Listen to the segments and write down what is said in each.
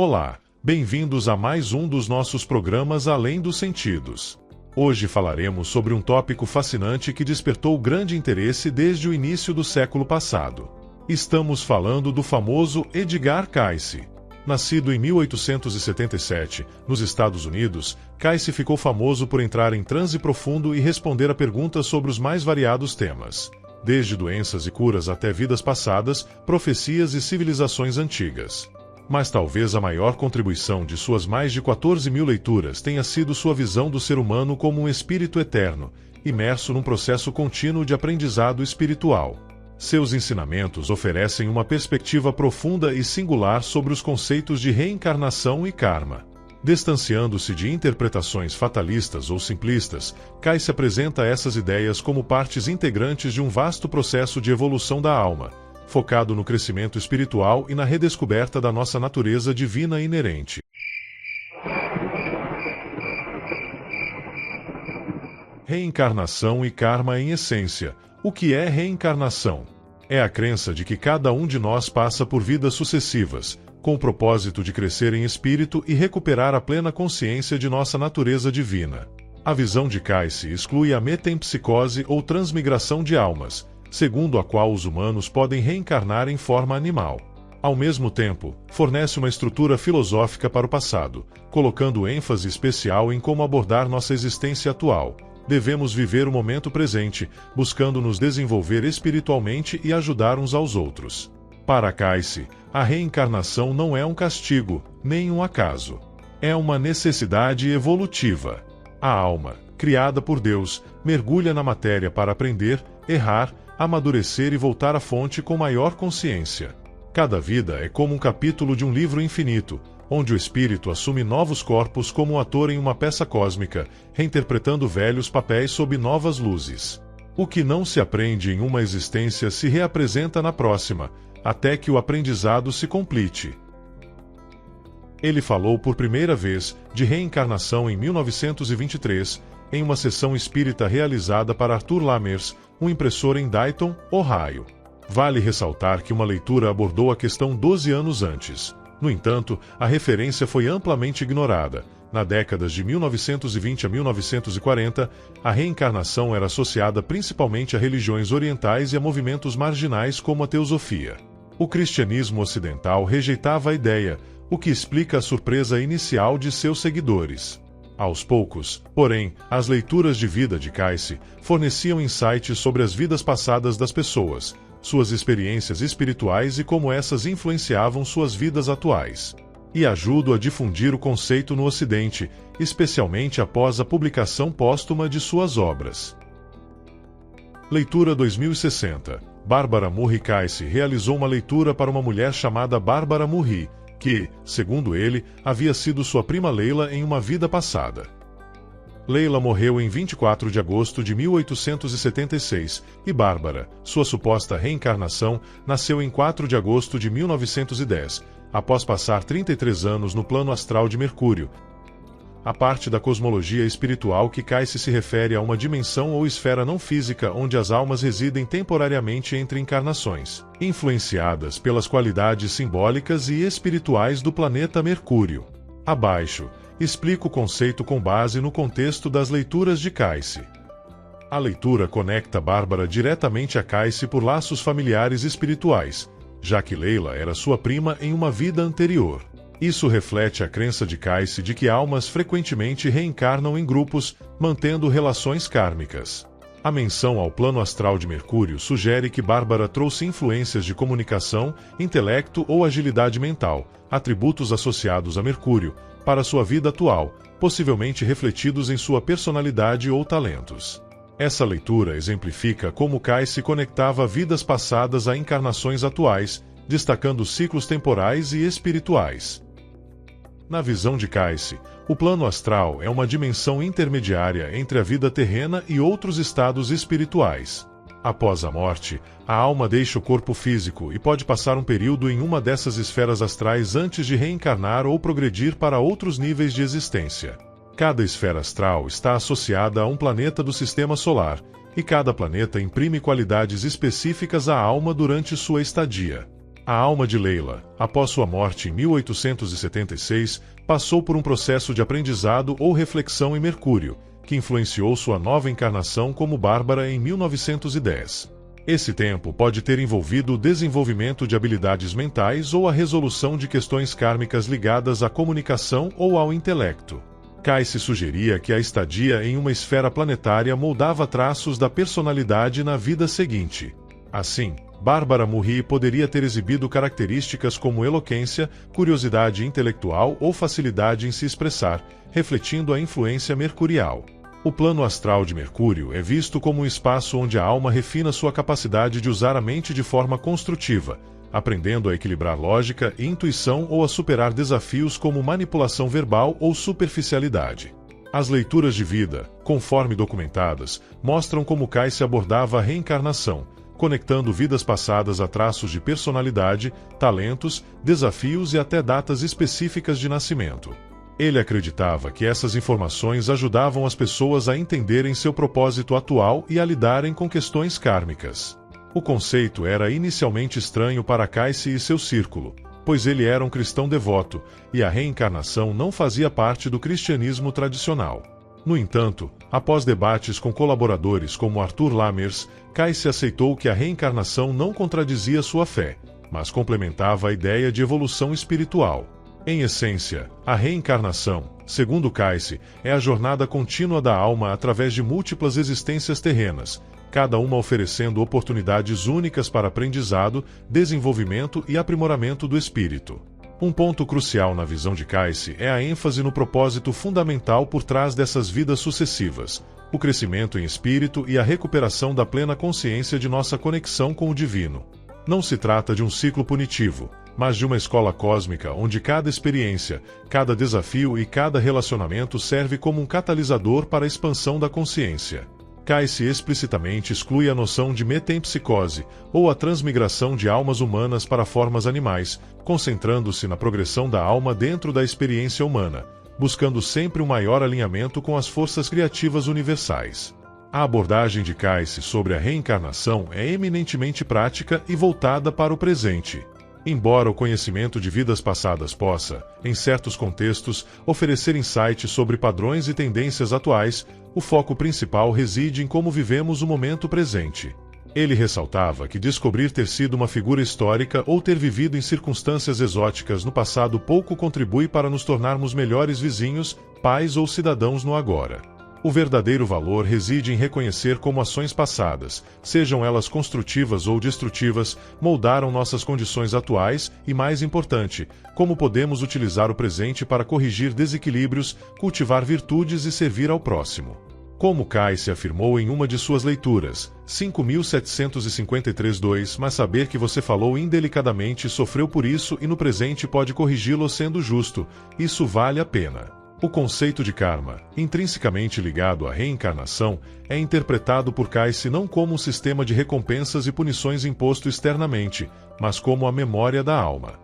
Olá, bem-vindos a mais um dos nossos programas Além dos Sentidos. Hoje falaremos sobre um tópico fascinante que despertou grande interesse desde o início do século passado. Estamos falando do famoso Edgar Cayce. Nascido em 1877, nos Estados Unidos, Cayce ficou famoso por entrar em transe profundo e responder a perguntas sobre os mais variados temas, desde doenças e curas até vidas passadas, profecias e civilizações antigas. Mas talvez a maior contribuição de suas mais de 14 mil leituras tenha sido sua visão do ser humano como um espírito eterno, imerso num processo contínuo de aprendizado espiritual. Seus ensinamentos oferecem uma perspectiva profunda e singular sobre os conceitos de reencarnação e karma. Distanciando-se de interpretações fatalistas ou simplistas, Cayce apresenta essas ideias como partes integrantes de um vasto processo de evolução da alma, focado no crescimento espiritual e na redescoberta da nossa natureza divina inerente. Reencarnação e karma em essência. O que é reencarnação? É a crença de que cada um de nós passa por vidas sucessivas, com o propósito de crescer em espírito e recuperar a plena consciência de nossa natureza divina. A visão de Cayce exclui a metempsicose ou transmigração de almas, segundo a qual os humanos podem reencarnar em forma animal. Ao mesmo tempo, fornece uma estrutura filosófica para o passado, colocando ênfase especial em como abordar nossa existência atual. Devemos viver o momento presente, buscando nos desenvolver espiritualmente e ajudar uns aos outros. Para Cayce, a reencarnação não é um castigo, nem um acaso. É uma necessidade evolutiva. A alma, criada por Deus, mergulha na matéria para aprender, errar, amadurecer e voltar à fonte com maior consciência. Cada vida é como um capítulo de um livro infinito, onde o espírito assume novos corpos como um ator em uma peça cósmica, reinterpretando velhos papéis sob novas luzes. O que não se aprende em uma existência se reapresenta na próxima, até que o aprendizado se complete. Ele falou por primeira vez de reencarnação em 1923, em uma sessão espírita realizada para Arthur Lamers, um impressor em Dayton, Ohio. Vale ressaltar que uma leitura abordou a questão 12 anos antes. No entanto, a referência foi amplamente ignorada. Na décadas de 1920 a 1940, a reencarnação era associada principalmente a religiões orientais e a movimentos marginais como a teosofia. O cristianismo ocidental rejeitava a ideia, o que explica a surpresa inicial de seus seguidores. Aos poucos, porém, as leituras de vida de Cayce forneciam insights sobre as vidas passadas das pessoas, suas experiências espirituais e como essas influenciavam suas vidas atuais. E ajudam a difundir o conceito no Ocidente, especialmente após a publicação póstuma de suas obras. Leitura 2060. Barbara Murray Cayce realizou uma leitura para uma mulher chamada Barbara Murray, que, segundo ele, havia sido sua prima Leila em uma vida passada. Leila morreu em 24 de agosto de 1876, e Bárbara, sua suposta reencarnação, nasceu em 4 de agosto de 1910, após passar 33 anos no plano astral de Mercúrio, a parte da cosmologia espiritual que Cayce se refere a uma dimensão ou esfera não física onde as almas residem temporariamente entre encarnações, influenciadas pelas qualidades simbólicas e espirituais do planeta Mercúrio. Abaixo, explica o conceito com base no contexto das leituras de Cayce. A leitura conecta Bárbara diretamente a Cayce por laços familiares espirituais, já que Leila era sua prima em uma vida anterior. Isso reflete a crença de Cayce de que almas frequentemente reencarnam em grupos, mantendo relações kármicas. A menção ao plano astral de Mercúrio sugere que Bárbara trouxe influências de comunicação, intelecto ou agilidade mental, atributos associados a Mercúrio, para sua vida atual, possivelmente refletidos em sua personalidade ou talentos. Essa leitura exemplifica como Cayce conectava vidas passadas a encarnações atuais, destacando ciclos temporais e espirituais. Na visão de Cayce, o plano astral é uma dimensão intermediária entre a vida terrena e outros estados espirituais. Após a morte, a alma deixa o corpo físico e pode passar um período em uma dessas esferas astrais antes de reencarnar ou progredir para outros níveis de existência. Cada esfera astral está associada a um planeta do sistema solar, e cada planeta imprime qualidades específicas à alma durante sua estadia. A alma de Leila, após sua morte em 1876, passou por um processo de aprendizado ou reflexão em Mercúrio, que influenciou sua nova encarnação como Bárbara em 1910. Esse tempo pode ter envolvido o desenvolvimento de habilidades mentais ou a resolução de questões kármicas ligadas à comunicação ou ao intelecto. Cayce sugeria que a estadia em uma esfera planetária moldava traços da personalidade na vida seguinte. Assim, Bárbara Murray poderia ter exibido características como eloquência, curiosidade intelectual ou facilidade em se expressar, refletindo a influência mercurial. O plano astral de Mercúrio é visto como um espaço onde a alma refina sua capacidade de usar a mente de forma construtiva, aprendendo a equilibrar lógica e intuição ou a superar desafios como manipulação verbal ou superficialidade. As leituras de vida, conforme documentadas, mostram como Cayce abordava a reencarnação, conectando vidas passadas a traços de personalidade, talentos, desafios e até datas específicas de nascimento. Ele acreditava que essas informações ajudavam as pessoas a entenderem seu propósito atual e a lidarem com questões kármicas. O conceito era inicialmente estranho para Cayce e seu círculo, pois ele era um cristão devoto, e a reencarnação não fazia parte do cristianismo tradicional. No entanto, após debates com colaboradores como Arthur Lamers, Cayce aceitou que a reencarnação não contradizia sua fé, mas complementava a ideia de evolução espiritual. Em essência, a reencarnação, segundo Cayce, é a jornada contínua da alma através de múltiplas existências terrenas, cada uma oferecendo oportunidades únicas para aprendizado, desenvolvimento e aprimoramento do espírito. Um ponto crucial na visão de Cayce é a ênfase no propósito fundamental por trás dessas vidas sucessivas, o crescimento em espírito e a recuperação da plena consciência de nossa conexão com o divino. Não se trata de um ciclo punitivo, mas de uma escola cósmica onde cada experiência, cada desafio e cada relacionamento serve como um catalisador para a expansão da consciência. Cayce explicitamente exclui a noção de metempsicose, ou a transmigração de almas humanas para formas animais, concentrando-se na progressão da alma dentro da experiência humana, buscando sempre um maior alinhamento com as forças criativas universais. A abordagem de Cayce sobre a reencarnação é eminentemente prática e voltada para o presente. Embora o conhecimento de vidas passadas possa, em certos contextos, oferecer insights sobre padrões e tendências atuais, o foco principal reside em como vivemos o momento presente. Ele ressaltava que descobrir ter sido uma figura histórica ou ter vivido em circunstâncias exóticas no passado pouco contribui para nos tornarmos melhores vizinhos, pais ou cidadãos no agora. O verdadeiro valor reside em reconhecer como ações passadas, sejam elas construtivas ou destrutivas, moldaram nossas condições atuais e, mais importante, como podemos utilizar o presente para corrigir desequilíbrios, cultivar virtudes e servir ao próximo. Como Cayce afirmou em uma de suas leituras, 5.753-2, mas saber que você falou indelicadamente e sofreu por isso e no presente pode corrigi-lo sendo justo, isso vale a pena. O conceito de karma, intrinsecamente ligado à reencarnação, é interpretado por Cayce não como um sistema de recompensas e punições imposto externamente, mas como a memória da alma.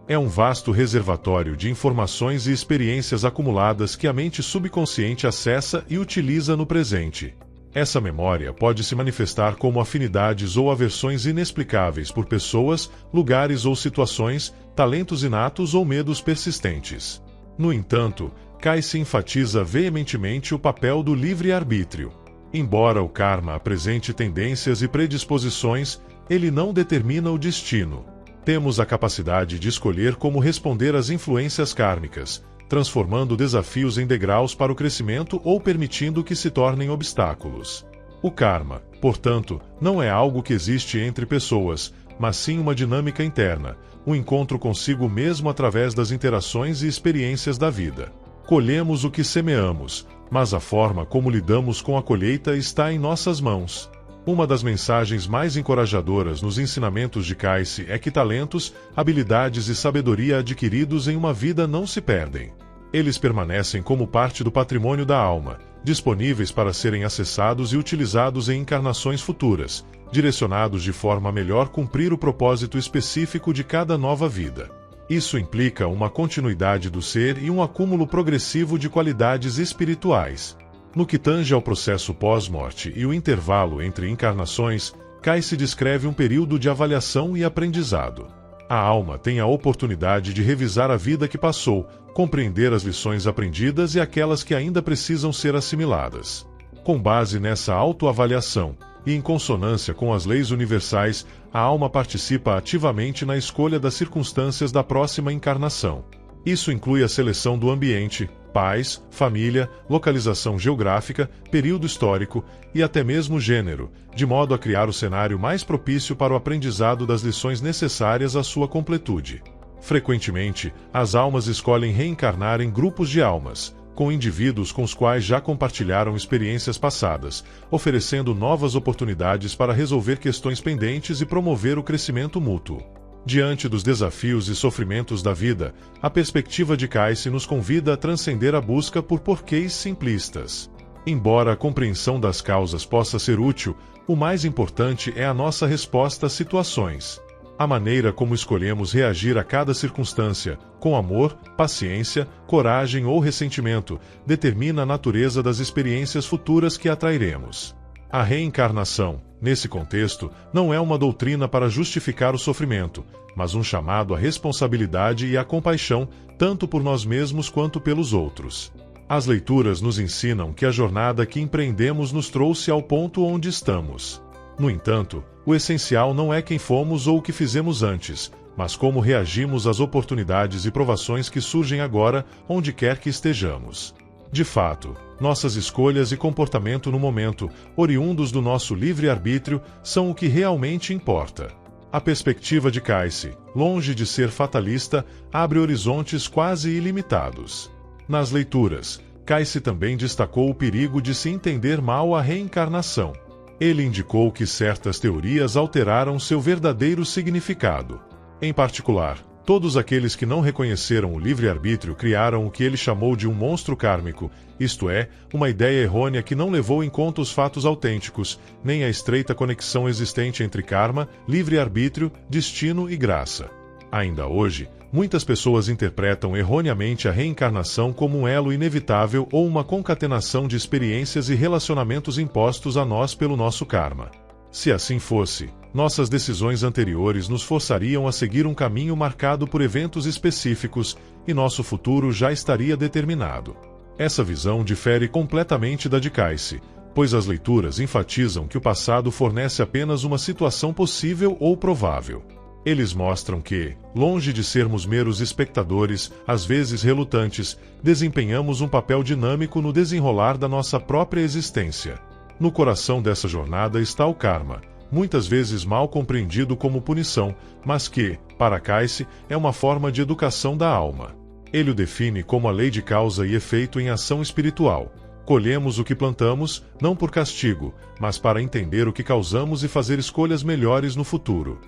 É um vasto reservatório de informações e experiências acumuladas que a mente subconsciente acessa e utiliza no presente. Essa memória pode se manifestar como afinidades ou aversões inexplicáveis por pessoas, lugares ou situações, talentos inatos ou medos persistentes. No entanto, Cayce enfatiza veementemente o papel do livre-arbítrio. Embora o karma apresente tendências e predisposições, ele não determina o destino. Temos a capacidade de escolher como responder às influências kármicas, transformando desafios em degraus para o crescimento ou permitindo que se tornem obstáculos. O karma, portanto, não é algo que existe entre pessoas, mas sim uma dinâmica interna, um encontro consigo mesmo através das interações e experiências da vida. Colhemos o que semeamos, mas a forma como lidamos com a colheita está em nossas mãos. Uma das mensagens mais encorajadoras nos ensinamentos de Cayce é que talentos, habilidades e sabedoria adquiridos em uma vida não se perdem. Eles permanecem como parte do patrimônio da alma, disponíveis para serem acessados e utilizados em encarnações futuras, direcionados de forma a melhor cumprir o propósito específico de cada nova vida. Isso implica uma continuidade do ser e um acúmulo progressivo de qualidades espirituais. No que tange ao processo pós-morte e o intervalo entre encarnações, Cayce descreve um período de avaliação e aprendizado. A alma tem a oportunidade de revisar a vida que passou, compreender as lições aprendidas e aquelas que ainda precisam ser assimiladas. Com base nessa autoavaliação, e em consonância com as leis universais, a alma participa ativamente na escolha das circunstâncias da próxima encarnação. Isso inclui a seleção do ambiente, pais, família, localização geográfica, período histórico e até mesmo gênero, de modo a criar o cenário mais propício para o aprendizado das lições necessárias à sua completude. Frequentemente, as almas escolhem reencarnar em grupos de almas, com indivíduos com os quais já compartilharam experiências passadas, oferecendo novas oportunidades para resolver questões pendentes e promover o crescimento mútuo. Diante dos desafios e sofrimentos da vida, a perspectiva de Cayce nos convida a transcender a busca por porquês simplistas. Embora a compreensão das causas possa ser útil, o mais importante é a nossa resposta às situações. A maneira como escolhemos reagir a cada circunstância, com amor, paciência, coragem ou ressentimento, determina a natureza das experiências futuras que atrairemos. A reencarnação, nesse contexto, não é uma doutrina para justificar o sofrimento, mas um chamado à responsabilidade e à compaixão, tanto por nós mesmos quanto pelos outros. As leituras nos ensinam que a jornada que empreendemos nos trouxe ao ponto onde estamos. No entanto, o essencial não é quem fomos ou o que fizemos antes, mas como reagimos às oportunidades e provações que surgem agora, onde quer que estejamos. De fato, nossas escolhas e comportamento no momento, oriundos do nosso livre-arbítrio, são o que realmente importa. A perspectiva de Cayce, longe de ser fatalista, abre horizontes quase ilimitados. Nas leituras, Cayce também destacou o perigo de se entender mal a reencarnação. Ele indicou que certas teorias alteraram seu verdadeiro significado. Em particular, todos aqueles que não reconheceram o livre-arbítrio criaram o que ele chamou de um monstro kármico, isto é, uma ideia errônea que não levou em conta os fatos autênticos, nem a estreita conexão existente entre karma, livre-arbítrio, destino e graça. Ainda hoje, muitas pessoas interpretam erroneamente a reencarnação como um elo inevitável ou uma concatenação de experiências e relacionamentos impostos a nós pelo nosso karma. Se assim fosse, nossas decisões anteriores nos forçariam a seguir um caminho marcado por eventos específicos, e nosso futuro já estaria determinado. Essa visão difere completamente da de Cayce, pois as leituras enfatizam que o passado fornece apenas uma situação possível ou provável. Eles mostram que, longe de sermos meros espectadores, às vezes relutantes, desempenhamos um papel dinâmico no desenrolar da nossa própria existência. No coração dessa jornada está o karma, muitas vezes mal compreendido como punição, mas que, para Cayce, é uma forma de educação da alma. Ele o define como a lei de causa e efeito em ação espiritual. Colhemos o que plantamos, não por castigo, mas para entender o que causamos e fazer escolhas melhores no futuro.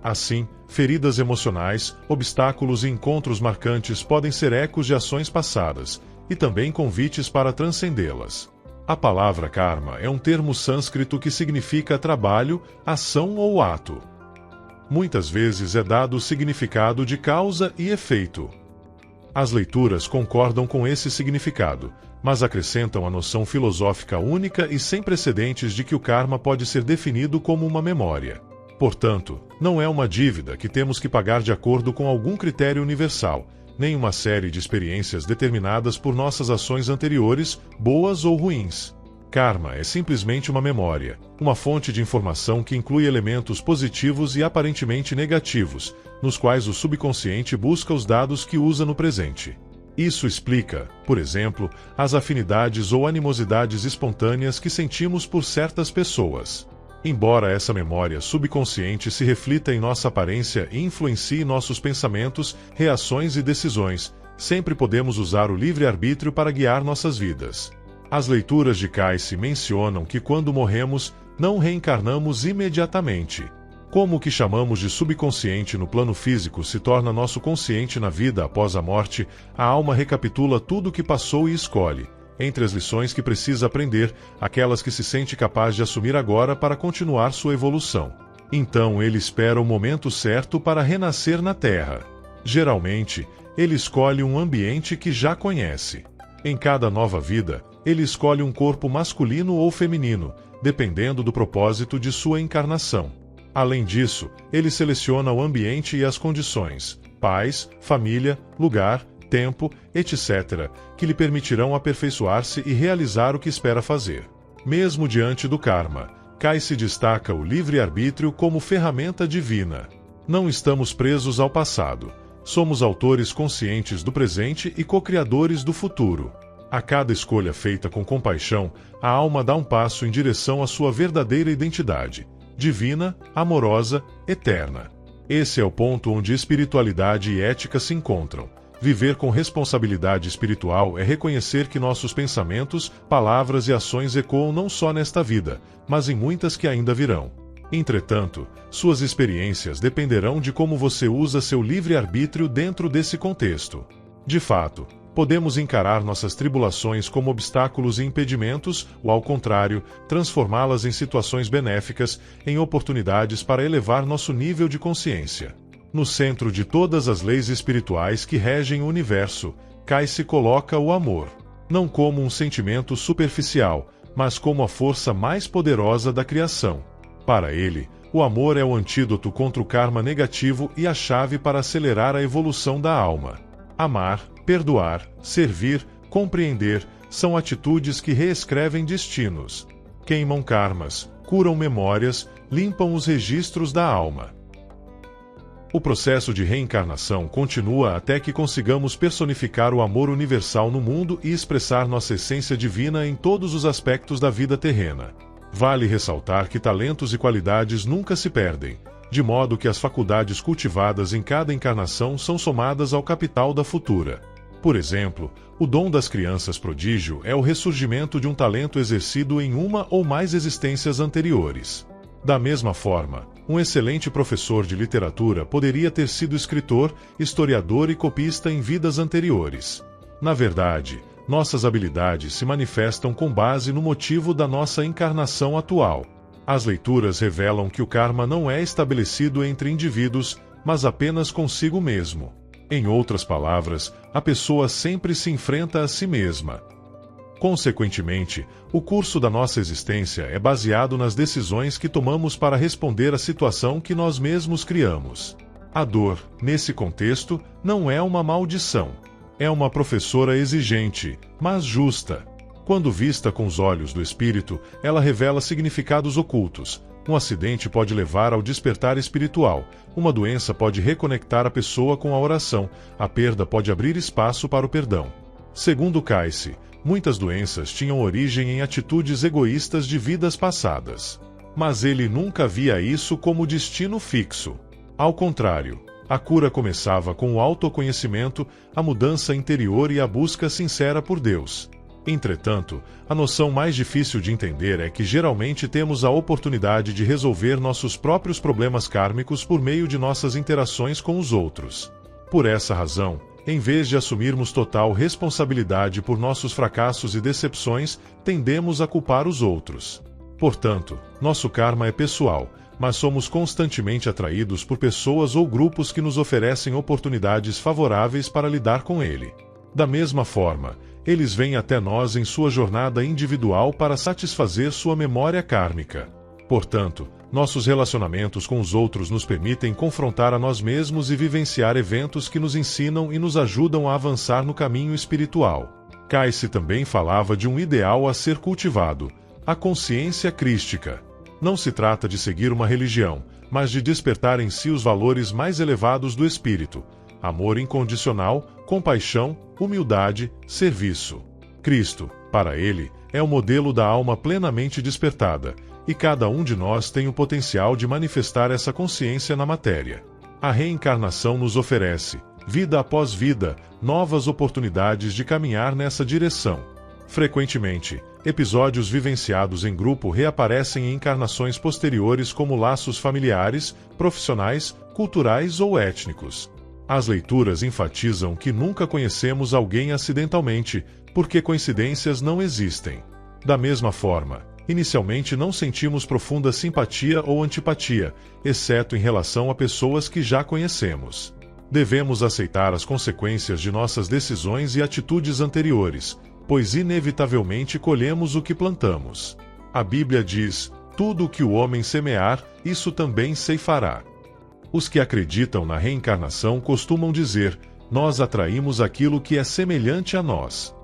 Assim, feridas emocionais, obstáculos e encontros marcantes podem ser ecos de ações passadas, e também convites para transcendê-las. A palavra karma é um termo sânscrito que significa trabalho, ação ou ato. Muitas vezes é dado o significado de causa e efeito. As leituras concordam com esse significado, mas acrescentam a noção filosófica única e sem precedentes de que o karma pode ser definido como uma memória. Portanto, não é uma dívida que temos que pagar de acordo com algum critério universal, nem uma série de experiências determinadas por nossas ações anteriores, boas ou ruins. Karma é simplesmente uma memória, uma fonte de informação que inclui elementos positivos e aparentemente negativos, nos quais o subconsciente busca os dados que usa no presente. Isso explica, por exemplo, as afinidades ou animosidades espontâneas que sentimos por certas pessoas. Embora essa memória subconsciente se reflita em nossa aparência e influencie nossos pensamentos, reações e decisões, sempre podemos usar o livre-arbítrio para guiar nossas vidas. As leituras de Cayce mencionam que quando morremos, não reencarnamos imediatamente. Como o que chamamos de subconsciente no plano físico se torna nosso consciente na vida após a morte, a alma recapitula tudo o que passou e escolhe, entre as lições que precisa aprender, aquelas que se sente capaz de assumir agora para continuar sua evolução. Então ele espera o momento certo para renascer na Terra. Geralmente, ele escolhe um ambiente que já conhece. Em cada nova vida, ele escolhe um corpo masculino ou feminino, dependendo do propósito de sua encarnação. Além disso, ele seleciona o ambiente e as condições, pais, família, lugar, tempo, etc., que lhe permitirão aperfeiçoar-se e realizar o que espera fazer. Mesmo diante do karma, Kai-se destaca o livre-arbítrio como ferramenta divina. Não estamos presos ao passado. Somos autores conscientes do presente e co-criadores do futuro. A cada escolha feita com compaixão, a alma dá um passo em direção à sua verdadeira identidade, divina, amorosa, eterna. Esse é o ponto onde espiritualidade e ética se encontram. Viver com responsabilidade espiritual é reconhecer que nossos pensamentos, palavras e ações ecoam não só nesta vida, mas em muitas que ainda virão. Entretanto, suas experiências dependerão de como você usa seu livre-arbítrio dentro desse contexto. De fato, podemos encarar nossas tribulações como obstáculos e impedimentos, ou ao contrário, transformá-las em situações benéficas, em oportunidades para elevar nosso nível de consciência. No centro de todas as leis espirituais que regem o universo, Kai-se coloca o amor. Não como um sentimento superficial, mas como a força mais poderosa da criação. Para ele, o amor é o antídoto contra o karma negativo e a chave para acelerar a evolução da alma. Amar, perdoar, servir, compreender, são atitudes que reescrevem destinos. Queimam karmas, curam memórias, limpam os registros da alma. O processo de reencarnação continua até que consigamos personificar o amor universal no mundo e expressar nossa essência divina em todos os aspectos da vida terrena. Vale ressaltar que talentos e qualidades nunca se perdem, de modo que as faculdades cultivadas em cada encarnação são somadas ao capital da futura. Por exemplo, o dom das crianças prodígio é o ressurgimento de um talento exercido em uma ou mais existências anteriores. Da mesma forma, um excelente professor de literatura poderia ter sido escritor, historiador e copista em vidas anteriores. Na verdade, nossas habilidades se manifestam com base no motivo da nossa encarnação atual. As leituras revelam que o karma não é estabelecido entre indivíduos, mas apenas consigo mesmo. Em outras palavras, a pessoa sempre se enfrenta a si mesma. Consequentemente, o curso da nossa existência é baseado nas decisões que tomamos para responder à situação que nós mesmos criamos. A dor, nesse contexto, não é uma maldição. É uma professora exigente, mas justa. Quando vista com os olhos do espírito, ela revela significados ocultos. Um acidente pode levar ao despertar espiritual, uma doença pode reconectar a pessoa com a oração, a perda pode abrir espaço para o perdão. Segundo Kai-se, muitas doenças tinham origem em atitudes egoístas de vidas passadas. Mas ele nunca via isso como destino fixo. Ao contrário, a cura começava com o autoconhecimento, a mudança interior e a busca sincera por Deus. Entretanto, a noção mais difícil de entender é que geralmente temos a oportunidade de resolver nossos próprios problemas kármicos por meio de nossas interações com os outros. Por essa razão, em vez de assumirmos total responsabilidade por nossos fracassos e decepções, tendemos a culpar os outros. Portanto, nosso karma é pessoal, mas somos constantemente atraídos por pessoas ou grupos que nos oferecem oportunidades favoráveis para lidar com ele. Da mesma forma, eles vêm até nós em sua jornada individual para satisfazer sua memória kármica. Portanto, nossos relacionamentos com os outros nos permitem confrontar a nós mesmos e vivenciar eventos que nos ensinam e nos ajudam a avançar no caminho espiritual. Kai-se também falava de um ideal a ser cultivado, a consciência crística. Não se trata de seguir uma religião, mas de despertar em si os valores mais elevados do espírito: amor incondicional, compaixão, humildade, serviço. Cristo, para ele, é o modelo da alma plenamente despertada, e cada um de nós tem o potencial de manifestar essa consciência na matéria. A reencarnação nos oferece, vida após vida, novas oportunidades de caminhar nessa direção. Frequentemente, episódios vivenciados em grupo reaparecem em encarnações posteriores como laços familiares, profissionais, culturais ou étnicos. As leituras enfatizam que nunca conhecemos alguém acidentalmente, porque coincidências não existem. Da mesma forma, inicialmente não sentimos profunda simpatia ou antipatia, exceto em relação a pessoas que já conhecemos. Devemos aceitar as consequências de nossas decisões e atitudes anteriores, pois inevitavelmente colhemos o que plantamos. A Bíblia diz: tudo o que o homem semear, isso também ceifará. Os que acreditam na reencarnação costumam dizer: nós atraímos aquilo que é semelhante a nós.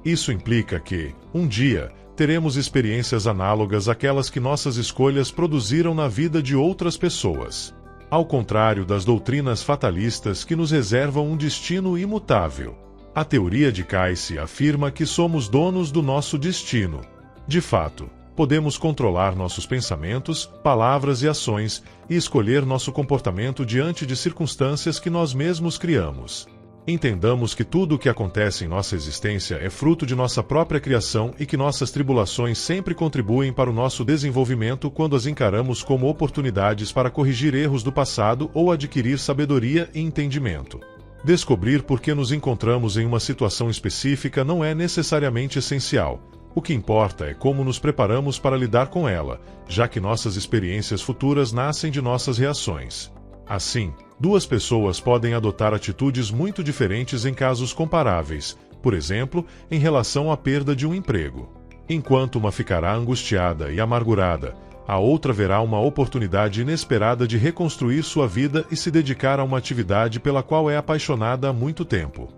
Isso implica que, um dia, teremos experiências análogas àquelas que nossas escolhas produziram na vida de outras pessoas. Ao contrário das doutrinas fatalistas que nos reservam um destino imutável. A teoria de Cayce afirma que somos donos do nosso destino. De fato, podemos controlar nossos pensamentos, palavras e ações e escolher nosso comportamento diante de circunstâncias que nós mesmos criamos. Entendamos que tudo o que acontece em nossa existência é fruto de nossa própria criação e que nossas tribulações sempre contribuem para o nosso desenvolvimento quando as encaramos como oportunidades para corrigir erros do passado ou adquirir sabedoria e entendimento. Descobrir por que nos encontramos em uma situação específica não é necessariamente essencial. O que importa é como nos preparamos para lidar com ela, já que nossas experiências futuras nascem de nossas reações. Assim, duas pessoas podem adotar atitudes muito diferentes em casos comparáveis, por exemplo, em relação à perda de um emprego. Enquanto uma ficará angustiada e amargurada, a outra verá uma oportunidade inesperada de reconstruir sua vida e se dedicar a uma atividade pela qual é apaixonada há muito tempo.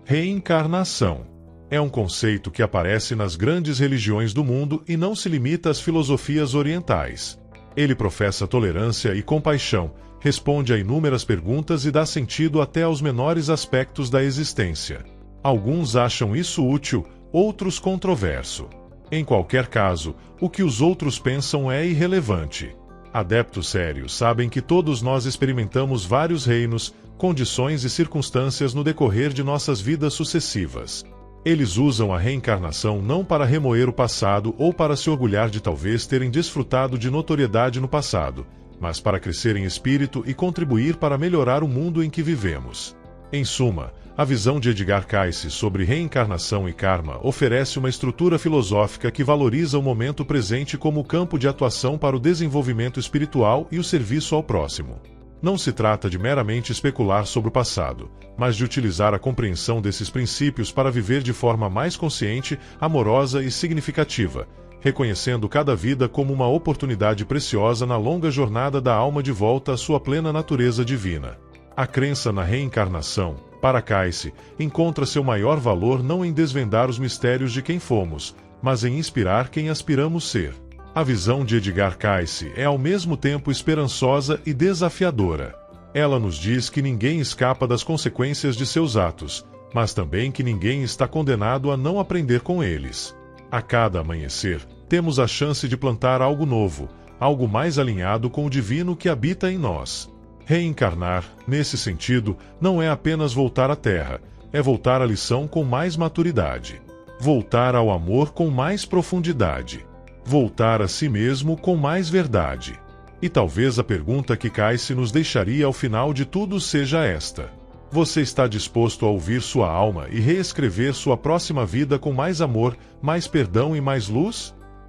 Reencarnação é um conceito que aparece nas grandes religiões do mundo e não se limita às filosofias orientais. Ele professa tolerância e compaixão, responde a inúmeras perguntas e dá sentido até aos menores aspectos da existência. Alguns acham isso útil, outros controverso. Em qualquer caso, o que os outros pensam é irrelevante. Adeptos sérios sabem que todos nós experimentamos vários reinos, condições e circunstâncias no decorrer de nossas vidas sucessivas. Eles usam a reencarnação não para remoer o passado ou para se orgulhar de talvez terem desfrutado de notoriedade no passado, mas para crescer em espírito e contribuir para melhorar o mundo em que vivemos. Em suma, a visão de Edgar Cayce sobre reencarnação e karma oferece uma estrutura filosófica que valoriza o momento presente como campo de atuação para o desenvolvimento espiritual e o serviço ao próximo. Não se trata de meramente especular sobre o passado, mas de utilizar a compreensão desses princípios para viver de forma mais consciente, amorosa e significativa, reconhecendo cada vida como uma oportunidade preciosa na longa jornada da alma de volta à sua plena natureza divina. A crença na reencarnação, para Cayce, encontra seu maior valor não em desvendar os mistérios de quem fomos, mas em inspirar quem aspiramos ser. A visão de Edgar Cayce é ao mesmo tempo esperançosa e desafiadora. Ela nos diz que ninguém escapa das consequências de seus atos, mas também que ninguém está condenado a não aprender com eles. A cada amanhecer, temos a chance de plantar algo novo, algo mais alinhado com o divino que habita em nós. Reencarnar, nesse sentido, não é apenas voltar à Terra, é voltar à lição com mais maturidade. Voltar ao amor com mais profundidade. Voltar a si mesmo com mais verdade. E talvez a pergunta que Cayce nos deixaria ao final de tudo seja esta: você está disposto a ouvir sua alma e reescrever sua próxima vida com mais amor, mais perdão e mais luz?